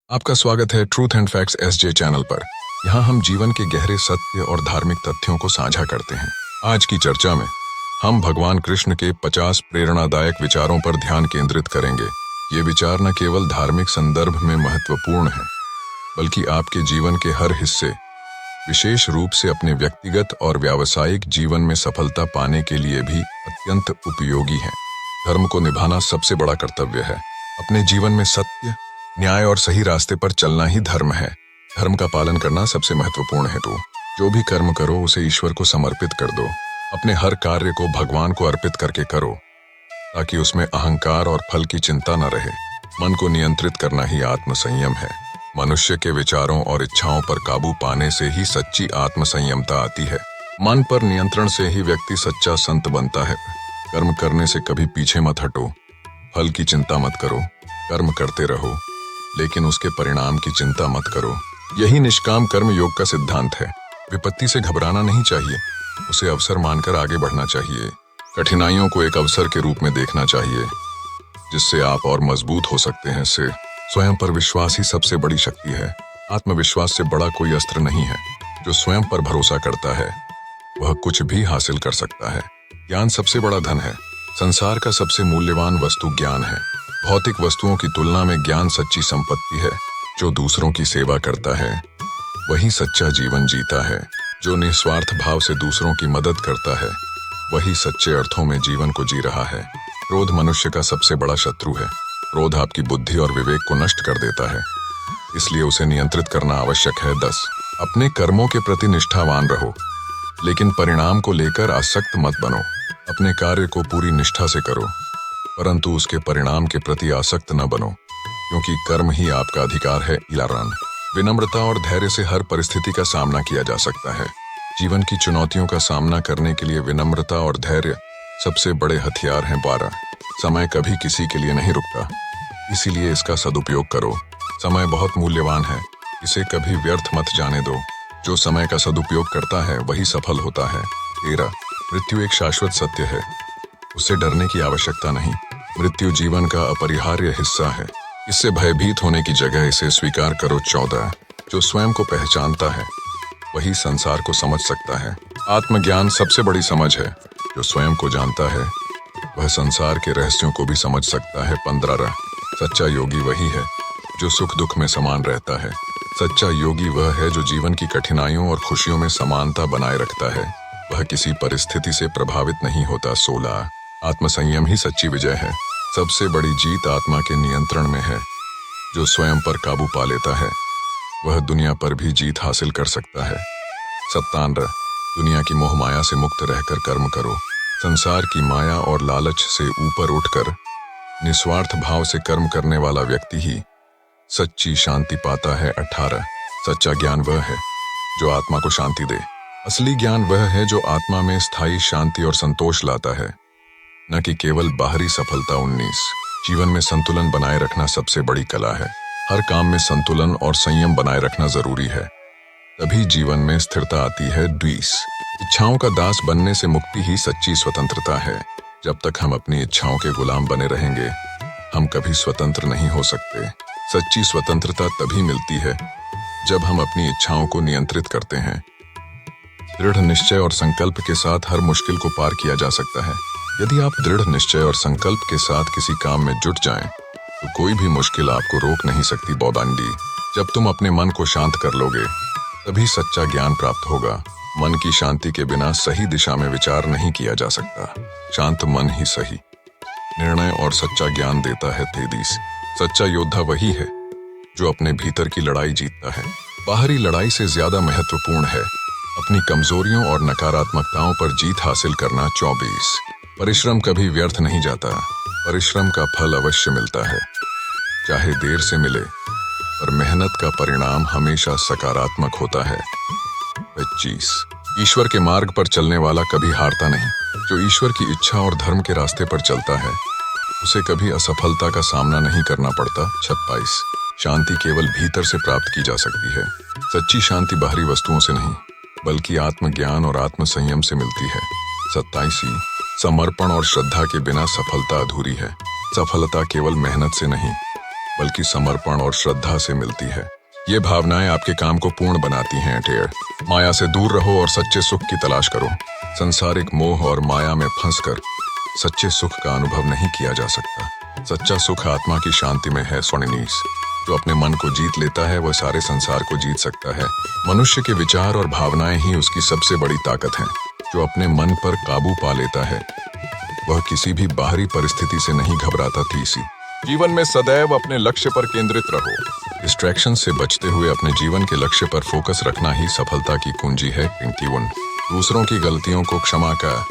आपका स्वागत है truth and facts SJ channel पर। यहाँ हम जीवन के गहरे सत्य और धार्मिक तथ्यों को साझा करते हैं। आज की चर्चा में हम भगवान कृष्ण के 50 प्रेरणादायक विचारों पर ध्यान केंद्रित करेंगे। ये विचार न केवल धार्मिक संदर्भ में महत्वपूर्ण हैं, बल्कि आपके जीवन के हर हिस्से, विशेष रूप से अपने व्यक्तिगत और व्यावसायिक जीवन में सफलता पाने के लिए भी अत्यंत उपयोगी हैं। धर्म को निभाना सबसे बड़ा कर्तव्य है। अपने जीवन में सत्य, न्याय और सही रास्ते पर चलना ही धर्म है। धर्म का पालन करना सबसे महत्वपूर्ण है। तो जो भी कर्म करो उसे ईश्वर को समर्पित कर दो। अपने हर कार्य को भगवान को अर्पित करके करो, ताकि उसमें अहंकार और फल की चिंता न रहे। मन को नियंत्रित करना ही आत्मसंयम है। मनुष्य के विचारों और इच्छाओं पर काबू पाने से ही सच्ची आत्मसंयमता आती है। मन पर नियंत्रण से ही व्यक्ति सच्चा संत बनता है। कर्म करने से कभी पीछे मत हटो। फल की चिंता मत करो। कर्म करते रहो, लेकिन उसके परिणाम की चिंता मत करो। यही निष्काम कर्म योग का सिद्धांत है। विपत्ति से घबराना नहीं चाहिए, उसे अवसर मानकर आगे बढ़ना चाहिए। कठिनाइयों को एक अवसर के रूप में देखना चाहिए, जिससे आप और मजबूत हो सकते हैं। से स्वयं पर विश्वास ही सबसे बड़ी शक्ति है। आत्मविश्वास से बड़ा कोई अस्त्र नहीं है। जो स्वयं पर भरोसा करता है वह कुछ भी हासिल कर सकता है। ज्ञान सबसे बड़ा धन है। संसार का सबसे मूल्यवान वस्तु ज्ञान है। भौतिक वस्तुओं की तुलना में ज्ञान सच्ची संपत्ति है। जो दूसरों की सेवा करता है वही सच्चा जीवन जीता है। जो निस्वार्थ भाव से दूसरों की मदद करता है वही सच्चे अर्थों में जीवन को जी रहा है। क्रोध मनुष्य का सबसे बड़ा शत्रु है। क्रोध आपकी बुद्धि और विवेक को नष्ट कर देता है, इसलिए उसे नियंत्रित करना आवश्यक है। 10 अपने कर्मों के प्रति निष्ठावान रहो, लेकिन परिणाम को लेकर आसक्त मत बनो। अपने कार्य को पूरी निष्ठा से करो, परंतु उसके परिणाम के प्रति आसक्त न बनो, क्योंकि कर्म ही आपका अधिकार है। 11 विनम्रता और धैर्य से हर परिस्थिति का सामना किया जा सकता है। जीवन की चुनौतियों का सामना करने के लिए विनम्रता और धैर्य सबसे बड़े हथियार हैं। 12 समय कभी किसी के लिए नहीं रुकता, इसीलिए इसका सदुपयोग करो। समय बहुत मूल्यवान है, इसे कभी व्यर्थ मत जाने दो। जो समय का सदुपयोग करता है वही सफल होता है। 13 मृत्यु एक शाश्वत सत्य है, उससे डरने की आवश्यकता नहीं। मृत्यु जीवन का अपरिहार्य हिस्सा है, इससे भयभीत होने की जगह इसे स्वीकार करो। 14 जो स्वयं को पहचानता है वही संसार को समझ सकता है। आत्मज्ञान सबसे बड़ी समझ है। जो स्वयं को जानता है वह संसार के रहस्यों को भी समझ सकता है। 15 सच्चा योगी वही है जो सुख दुख में समान रहता है। सच्चा योगी वह है जो जीवन की कठिनाइयों और खुशियों में समानता बनाए रखता है। वह किसी परिस्थिति से प्रभावित नहीं होता। 16 आत्मसंयम ही सच्ची विजय है। सबसे बड़ी जीत आत्मा के नियंत्रण में है। जो स्वयं पर काबू पा लेता है वह दुनिया पर भी जीत हासिल कर सकता है। 17 दुनिया की मोह माया से मुक्त रहकर कर्म करो। संसार की माया और लालच से ऊपर उठकर निस्वार्थ भाव से कर्म करने वाला व्यक्ति ही सच्ची शांति पाता है। 18 सच्चा ज्ञान वह है जो आत्मा को शांति दे। असली ज्ञान वह है जो आत्मा में स्थायी शांति और संतोष लाता है, न कि केवल बाहरी सफलता। 19 जीवन में संतुलन बनाए रखना सबसे बड़ी कला है। हर काम में संतुलन और संयम बनाए रखना जरूरी है, तभी जीवन में स्थिरता आती है। 20 इच्छाओं का दास बनने से मुक्ति ही सच्ची स्वतंत्रता है। जब तक हम अपनी इच्छाओं के गुलाम बने रहेंगे, हम कभी स्वतंत्र नहीं हो सकते। सच्ची स्वतंत्रता तभी मिलती है जब हम अपनी इच्छाओं को नियंत्रित करते हैं। दृढ़ निश्चय और संकल्प के साथ हर मुश्किल को पार किया जा सकता है। यदि आप दृढ़ निश्चय और संकल्प के साथ किसी काम में जुट जाएं, तो कोई भी मुश्किल आपको रोक नहीं सकती। बौदांडी जब तुम अपने मन को शांत कर लोगे, तभी सच्चा ज्ञान प्राप्त होगा। मन की शांति के बिना सही दिशा में विचार नहीं किया जा सकता। शांत मन ही सही निर्णय और सच्चा ज्ञान देता है। 23 सच्चा योद्धा वही है जो अपने भीतर की लड़ाई जीतता है। बाहरी लड़ाई से ज्यादा महत्वपूर्ण है अपनी कमजोरियों और नकारात्मकताओं पर जीत हासिल करना। 24 परिश्रम कभी व्यर्थ नहीं जाता। परिश्रम का फल अवश्य मिलता है, चाहे देर से मिले, पर मेहनत का परिणाम हमेशा सकारात्मक होता है। 25 ईश्वर के मार्ग पर चलने वाला कभी हारता नहीं। जो ईश्वर की इच्छा और धर्म के रास्ते पर चलता है उसे कभी असफलता का सामना नहीं करना पड़ता। 26 शांति केवल भीतर से प्राप्त की जा सकती है। सच्ची शांति बाहरी वस्तुओं से नहीं, बल्कि आत्मज्ञान और आत्मसंयम से मिलती है। 27 समर्पण और श्रद्धा के बिना सफलता अधूरी है। सफलता केवल मेहनत से नहीं, बल्कि समर्पण और श्रद्धा से मिलती है। ये भावनाएं आपके काम को पूर्ण बनाती हैं। टेढ़ माया से दूर रहो और सच्चे सुख की तलाश करो। संसारिक मोह और माया में फंसकर सच्चे सुख का अनुभव नहीं किया जा सकता। सच्चा सुख आत्मा की शांति में है। सोनिनीस जो अपने मन को जीत लेता है वह सारे संसार को जीत सकता है। मनुष्य के विचार और भावनाएं ही उसकी सबसे बड़ी ताकत हैं। जो अपने मन पर काबू पा लेता है वह किसी भी बाहरी परिस्थिति से नहीं घबराता। तीसरी जीवन में सदैव अपने लक्ष्य पर केंद्रित रहो। डिस्ट्रैक्शन से बचते हुए अपने जीवन के लक्ष्य पर फोकस रखना ही सफलता की कुंजी है। 21 दूसरों की गलतियों को क्षमा का